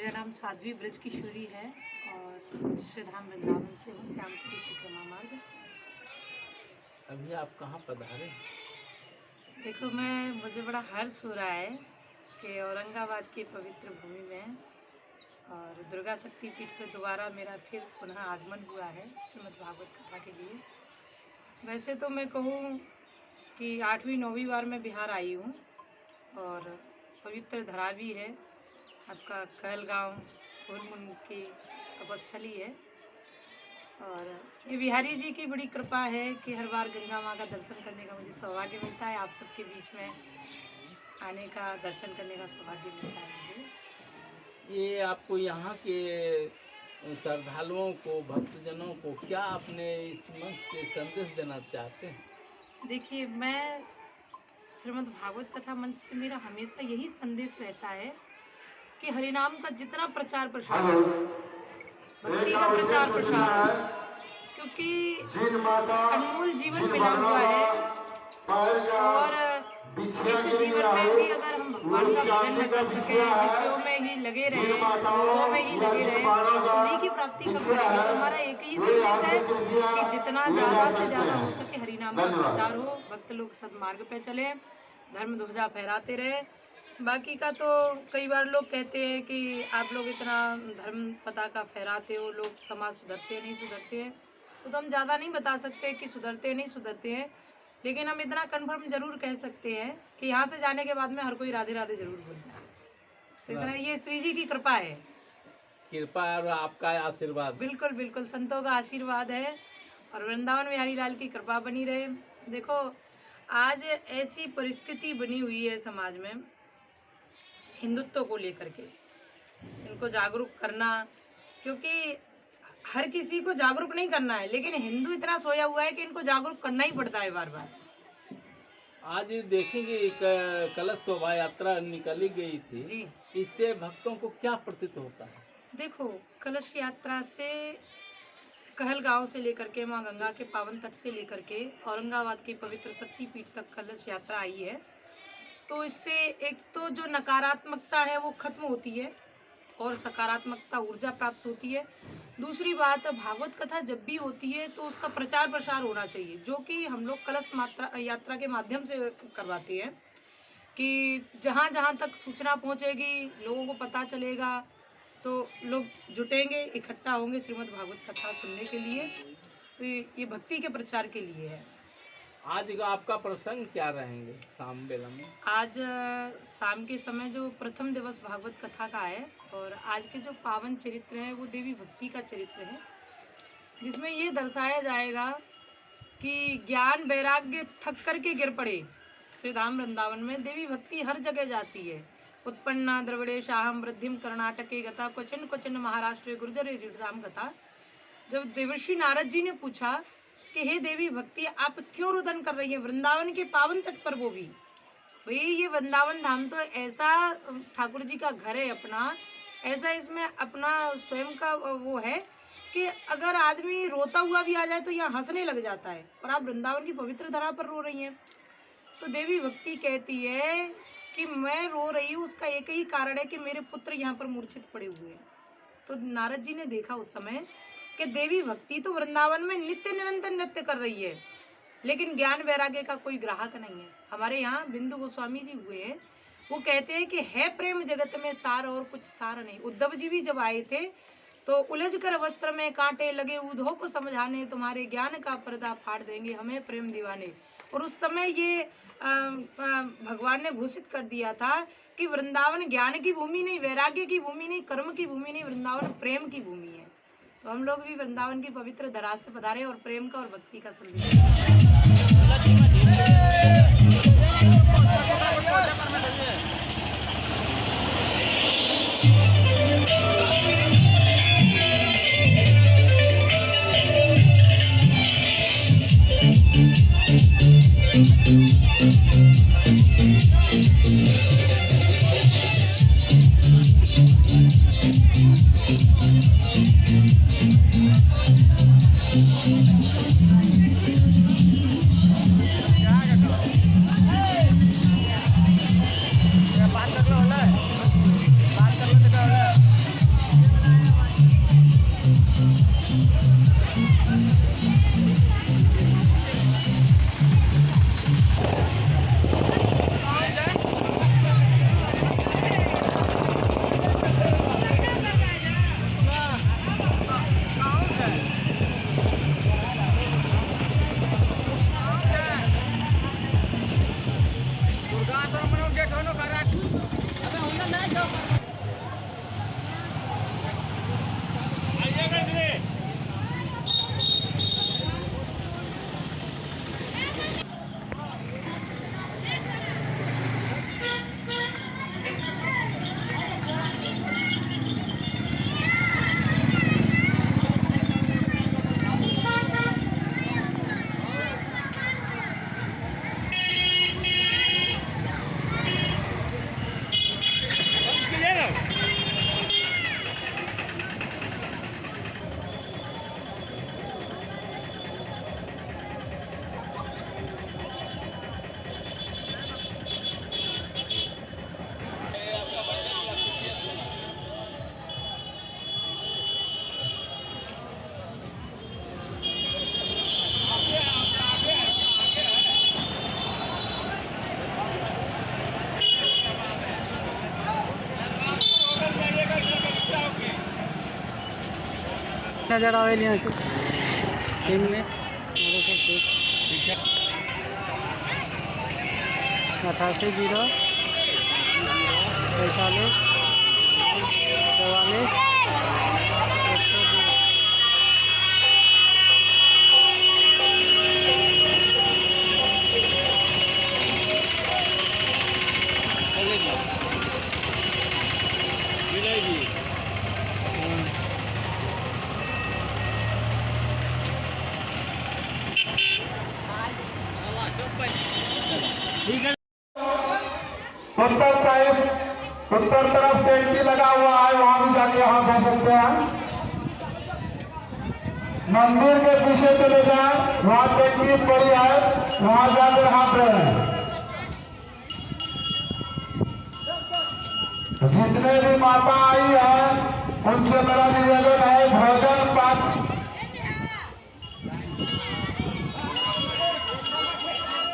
मेरा नाम साध्वी ब्रज किशोरी है और श्रीधाम वृंदावन से हूँ, श्यामपुरी परिक्रमा मार्ग। अभी आप कहाँ पधारे? देखो, मुझे बड़ा हर्ष हो रहा है कि औरंगाबाद की पवित्र भूमि में और दुर्गा शक्ति पीठ पर दोबारा मेरा फिर पुनः आगमन हुआ है श्रीमद् भागवत कथा के लिए। वैसे तो मैं कहूँ कि 8वीं 9वीं बार मैं बिहार आई हूँ और पवित्र धरा भी है। आपका कहलगांव फूलमुन की तपस्थली है और ये बिहारी जी की बड़ी कृपा है कि हर बार गंगा माँ का दर्शन करने का मुझे सौभाग्य मिलता है। आप सबके बीच में आने का, दर्शन करने का सौभाग्य मिलता है मुझे। ये आपको यहाँ के श्रद्धालुओं को, भक्तजनों को क्या अपने इस मंच से संदेश देना चाहते हैं? देखिए, मैं श्रीमद् भागवत कथा मंच से मेरा हमेशा यही संदेश रहता है कि हरिनाम का जितना प्रचार प्रसार हो, भक्ति का प्रचार प्रसार हो, क्योंकि अनमोल जीवन मिला हुआ है और इस जीवन में भी अगर हम भगवान का भजन न कर सके, विषयों में ही लगे रहे, भोगों में ही लगे रहे, हरि की प्राप्ति कब करेंगे? तो हमारा एक ही संदेश है कि जितना ज़्यादा से ज़्यादा हो सके हरिनाम का प्रचार हो, भक्त लोग सदमार्ग पे चले, धर्म ध्वजा फहराते रहे। बाकी का तो कई बार लोग कहते हैं कि आप लोग इतना धर्म पताका फहराते हो, लोग समाज सुधरते हैं नहीं सुधरते हैं, तो हम ज़्यादा नहीं बता सकते कि सुधरते हैं नहीं सुधरते हैं, लेकिन हम इतना कंफर्म जरूर कह सकते हैं कि यहाँ से जाने के बाद में हर कोई राधे राधे जरूर बोलता है। तो इतना ये श्री जी की कृपा है, कृपा और आपका आशीर्वाद। बिल्कुल बिल्कुल संतों का आशीर्वाद है और वृंदावन बिहारी लाल की कृपा बनी रहे। देखो, आज ऐसी परिस्थिति बनी हुई है समाज में हिंदुत्व को लेकर के, इनको जागरूक करना, क्योंकि हर किसी को जागरूक नहीं करना है, लेकिन हिंदू इतना सोया हुआ है कि इनको जागरूक करना ही पड़ता है बार बार। आज देखेंगे कलश शोभा यात्रा निकली गई थी जी, इससे भक्तों को क्या प्रतीत होता है? देखो, कलश यात्रा से कहलगांव से लेकर के माँ गंगा के पावन तट से लेकर के औरंगाबाद के पवित्र शक्तिपीठ तक कलश यात्रा आई है, तो इससे एक तो जो नकारात्मकता है वो खत्म होती है और सकारात्मकता ऊर्जा प्राप्त होती है। दूसरी बात, भागवत कथा जब भी होती है तो उसका प्रचार प्रसार होना चाहिए, जो कि हम लोग कलश यात्रा के माध्यम से करवाते हैं कि जहाँ जहाँ तक सूचना पहुँचेगी, लोगों को पता चलेगा, तो लोग जुटेंगे, इकट्ठा होंगे श्रीमद् भागवत कथा सुनने के लिए। तो ये भक्ति के प्रचार के लिए है। आज आपका प्रसंग क्या रहेंगे शाम बेला में? आज शाम के समय जो प्रथम दिवस भागवत कथा का है और आज के जो पावन चरित्र है वो देवी भक्ति का चरित्र है, जिसमें ये दर्शाया जाएगा कि ज्ञान वैराग्य थक करके गिर पड़े श्रीधाम वृंदावन में, देवी भक्ति हर जगह जाती है। उत्पन्ना द्रविड़ेशाहम वृद्धिम कर्नाटके गता क्वचिन क्वचिन महाराष्ट्र गुर्जरे जीवधाम गता। जब देवर्षि नारद जी ने पूछा कि हे देवी भक्ति, आप क्यों रुदन कर रही है वृंदावन के पावन तट पर, वो भी भाई ये वृंदावन धाम तो ऐसा ठाकुर जी का घर है अपना, ऐसा इसमें अपना स्वयं का वो है कि अगर आदमी रोता हुआ भी आ जाए तो यहाँ हंसने लग जाता है, और आप वृंदावन की पवित्र धरा पर रो रही हैं। तो देवी भक्ति कहती है कि मैं रो रही हूँ, उसका एक ही कारण है कि मेरे पुत्र यहाँ पर मूर्छित पड़े हुए हैं। तो नारद जी ने देखा उस समय कि देवी भक्ति तो वृंदावन में नित्य निरंतर नृत्य कर रही है, लेकिन ज्ञान वैराग्य का कोई ग्राहक नहीं है। हमारे यहाँ बिंदु गोस्वामी जी हुए हैं, वो कहते हैं कि है प्रेम जगत में सार और कुछ सार नहीं। उद्धव जी भी जब आए थे तो उलझ कर वस्त्र में कांटे लगे उद्धव को समझाने, तुम्हारे ज्ञान का पर्दा फाड़ देंगे हमें प्रेम दीवाने। और उस समय ये भगवान ने घोषित कर दिया था कि वृंदावन ज्ञान की भूमि नहीं, वैराग्य की भूमि नहीं, कर्म की भूमि नहीं, वृंदावन प्रेम की भूमि है। तो हम लोग भी वृंदावन की पवित्र धरा से पधारे और प्रेम का और भक्ति का संदेश। 6000 आवेल यहाँ से दिन में 88 0 45 44 102। उत्तर साइड उत्तर तरफ टैंकी लगा हुआ है, वहां भी जाके यहाँ बह सकते हैं। मंदिर के पीछे चले जाए, वहां टैंकी पड़ी है, वहां जाकर हाथ रहे। जितने भी माता आई है उनसे मेरा निवेदन है, भोजन पात्र